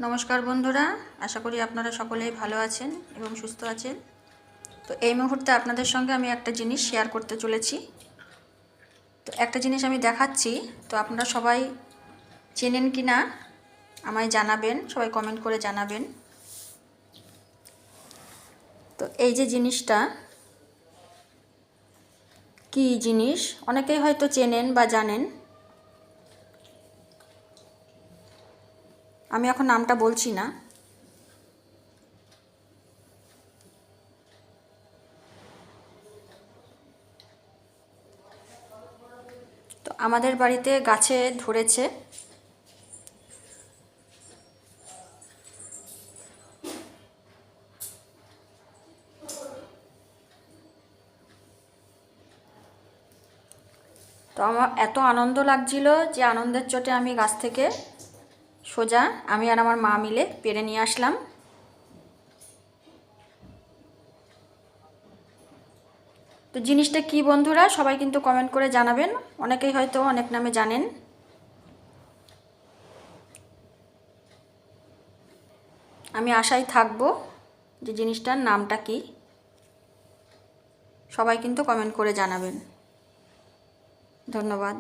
নমস্কার বন্ধুরা, আশা করি আপনারা সকলেই ভালো আছেন এবং সুস্থ আছেন। তো এই মুহূর্তে আপনাদের সঙ্গে আমি একটা জিনিস শেয়ার করতে চলেছি। তো একটা জিনিস আমি দেখাচ্ছি, তো আপনারা সবাই চেনেন কি না আমায় জানাবেন, সবাই কমেন্ট করে জানাবেন। তো এই যে জিনিসটা কি জিনিস অনেকেই হয়তো চেনেন বা জানেন। আমি এখন নামটা বলছি না। তো আমাদের বাড়িতে গাছে ধরেছে। তো আমার এত আনন্দ লাগছিল যে আনন্দের চোটে আমি গাছ থেকে সোজা আমি আর আমার মা মিলে পেড়ে নিয়ে আসলাম। তো জিনিসটা কি বন্ধুরা, সবাই কিন্তু কমেন্ট করে জানাবেন। অনেকেই হয়তো অনেক নামে জানেন। আমি আশায় থাকবো যে জিনিসটার নামটা কি, সবাই কিন্তু কমেন্ট করে জানাবেন। ধন্যবাদ।